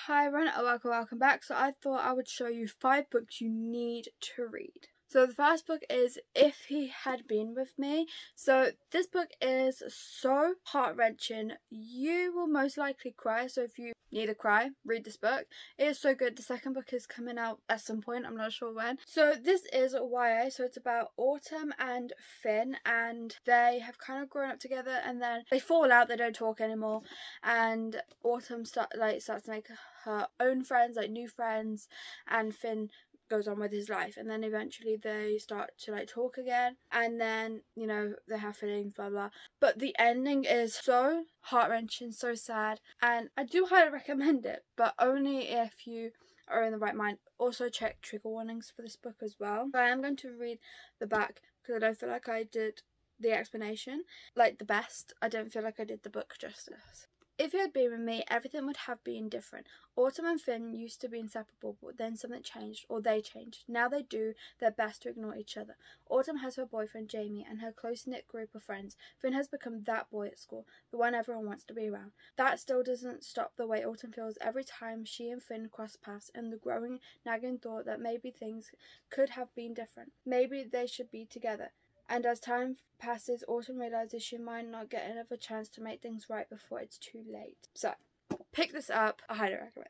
Hi everyone, welcome back. So I thought I would show you 5 books you need to read. So the first book is If He Had Been With Me. So this book is so heart-wrenching. You will most likely cry, so if you need to cry, read this book. It is so good. The second book is coming out at some point, I'm not sure when. So this is YA, so it's about Autumn and Finn, and they have kind of grown up together and then they fall out, they don't talk anymore, and Autumn starts to make her own friends, like new friends, and Finn goes on with his life, and then eventually they start to talk again, and then they have feelings, blah blah. But the ending is so heart-wrenching, so sad, and I do highly recommend it, but only if you are in the right mind. Also check trigger warnings for this book as well. But I am going to read the back because I don't feel like I did the explanation the best. I don't feel like I did the book justice. If you had been with me, everything would have been different. Autumn and Finn used to be inseparable, but then something changed, or they changed. Now they do their best to ignore each other. Autumn has her boyfriend Jamie and her close-knit group of friends. Finn has become that boy at school, the one everyone wants to be around. That still doesn't stop the way Autumn feels every time she and Finn cross paths, and the growing, nagging thought that maybe things could have been different. Maybe they should be together. And as time passes, Autumn realises she might not get another chance to make things right before it's too late. So, pick this up. I highly recommend.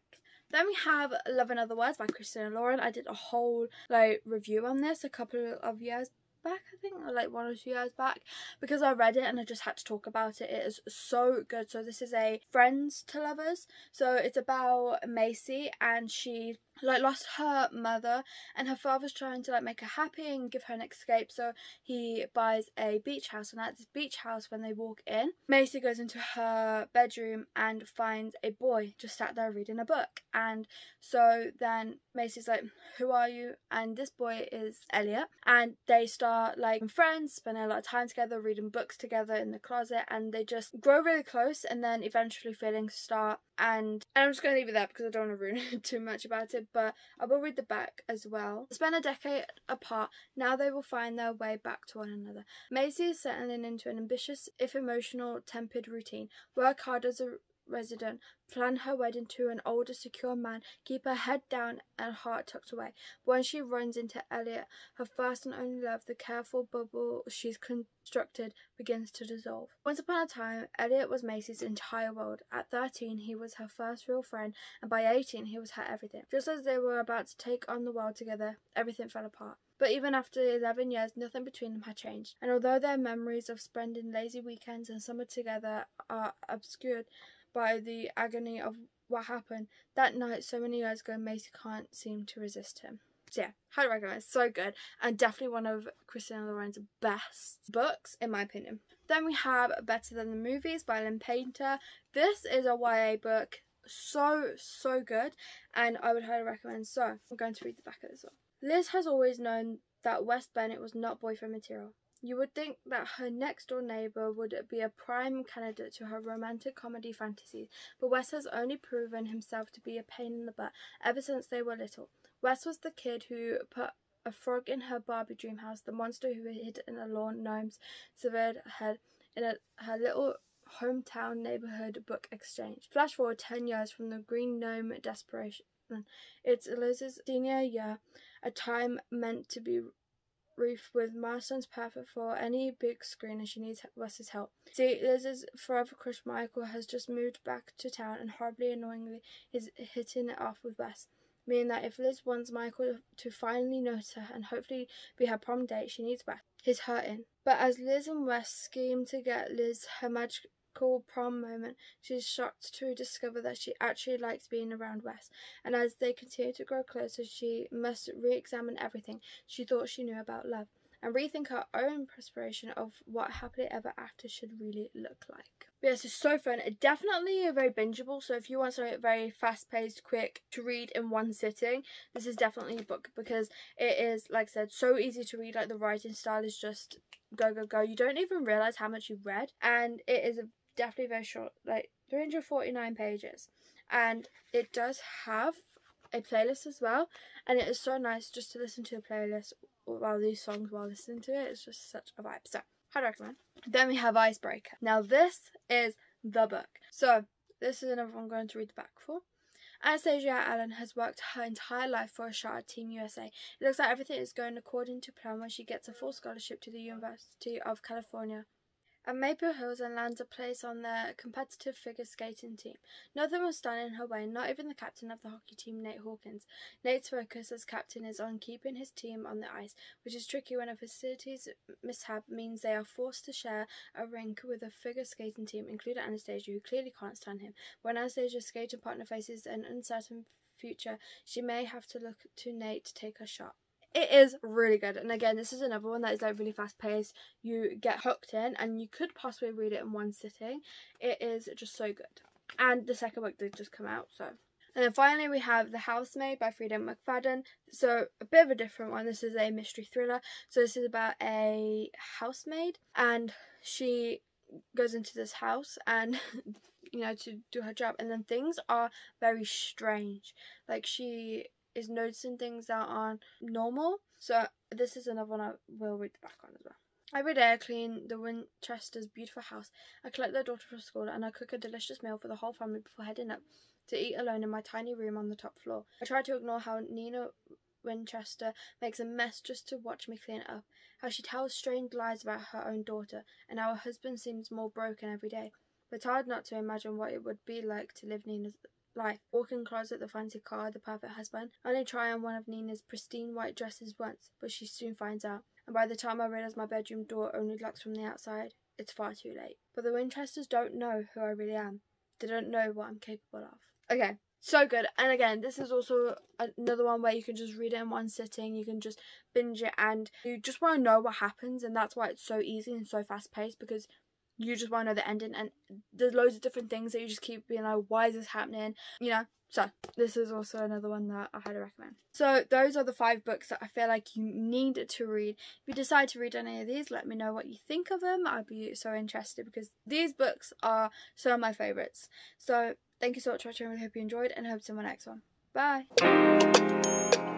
Then we have Love in Other Words by Christina Lauren. I did a whole review on this a couple of years back, I think, or 1 or 2 years back, because I read it and I just had to talk about it. It is so good. So this is a friends to lovers. So it's about Macy, and she lost her mother, and her father's trying to make her happy and give her an escape, so he buys a beach house. And at this beach house, when they walk in, Macy goes into her bedroom and finds a boy just sat there reading a book. And so then Macy's like, who are you? And this boy is Elliot, and they start friends, spending a lot of time together, reading books together in the closet, and they just grow really close, and then eventually feelings start. And I'm just going to leave it there because I don't want to ruin too much about it, but I will read the back as well. Spend a decade apart, now they will find their way back to one another. Maisie is settling into an ambitious, if emotional, tempered routine. Work hard as a resident, plan her wedding to an older, secure man, keep her head down and heart tucked away. But when she runs into Elliot, her first and only love, the careful bubble she's constructed begins to dissolve. Once upon a time, Elliot was Macy's entire world. At 13, he was her first real friend, and by 18, he was her everything. Just as they were about to take on the world together, everything fell apart. But even after 11 years, nothing between them had changed. And although their memories of spending lazy weekends and summer together are obscured by the agony of what happened that night so many years ago, Macy can't seem to resist him. So yeah, highly recommend. It's so good, and definitely one of Christina Lauren's best books in my opinion. Then we have Better Than the Movies by Lynn Painter. This is a YA book, so good, and I would highly recommend. So I'm going to read the back of this one. Liz has always known that Wes Bennett was not boyfriend material. You would think that her next-door neighbour would be a prime candidate to her romantic comedy fantasies, but Wes has only proven himself to be a pain in the butt ever since they were little. Wes was the kid who put a frog in her Barbie dream house, the monster who hid in a lawn gnome's severed head in her little hometown neighbourhood book exchange. Flash forward 10 years from the green gnome desperation. It's Liz's senior year, a time meant to be Ruth with milestones perfect for any big screen, and she needs Wes's help. See, Liz's forever crush Michael has just moved back to town and horribly annoyingly is hitting it off with Wes, meaning that if Liz wants Michael to finally notice her and hopefully be her prom date, she needs Wes. He's hurting. But as Liz and Wes scheme to get Liz her magical prom moment, she's shocked to discover that she actually likes being around Wes, and as they continue to grow closer, she must re-examine everything she thought she knew about love and rethink her own perception of what happily ever after should really look like. But yes, it's so fun. It's definitely very bingeable, so if you want something very fast-paced, quick to read in one sitting, this is definitely a book, because it is, like I said, so easy to read. The writing style is just go go go. You don't even realise how much you've read, and it is definitely very short, 349 pages, and it does have a playlist as well, and it is so nice just to listen to a playlist while these songs while listening to it. It's just such a vibe, so I'd recommend. Then we have Icebreaker. Now this is the book, so this is another one I'm going to read the back for, Anastasia Allen has worked her entire life for a shot at Team USA. It looks like everything is going according to plan when she gets a full scholarship to the University of California at Maple Hills and lands a place on their competitive figure skating team. Nothing will stand in her way, not even the captain of the hockey team, Nate Hawkins. Nate's focus as captain is on keeping his team on the ice, which is tricky when a facilities mishap means they are forced to share a rink with a figure skating team, including Anastasia, who clearly can't stand him. When Anastasia's skating partner faces an uncertain future, she may have to look to Nate to take her shot. It is really good, and again, this is another one that is like really fast paced. You get hooked in and you could possibly read it in one sitting. It is just so good. And the second book did just come out, so. And then finally we have The Housemaid by Frida McFadden. So a bit of a different one. This is a mystery thriller. So this is about a housemaid, and she goes into this house and you know, to do her job, and then things are very strange. Like, she is noticing things that aren't normal. So this is another one I will read the back on as well. Every day I clean the Winchester's beautiful house. I collect their daughter from school and I cook a delicious meal for the whole family before heading up to eat alone in my tiny room on the top floor. I try to ignore how Nina Winchester makes a mess just to watch me clean it up, how she tells strange lies about her own daughter, and how her husband seems more broken every day. But it's hard not to imagine what it would be like to live Nina's life. Walk-in closet, the fancy car, the perfect husband. I only try on one of Nina's pristine white dresses once, but she soon finds out. And by the time I realise my bedroom door only locks from the outside, it's far too late. But the Winchesters don't know who I really am. They don't know what I'm capable of. Okay, so good. And again, this is also another one where you can just read it in one sitting. You can just binge it and you just want to know what happens, and that's why it's so easy and so fast-paced, because you just want to know the ending, and there's loads of different things that you just keep being like, why is this happening? You know, so this is also another one that I highly recommend. So those are the 5 books that I feel like you need to read. If you decide to read any of these, let me know what you think of them. I'd be so interested, because these books are some of my favourites. So thank you so much for watching. I really hope you enjoyed, and I hope to see you in my next one. Bye!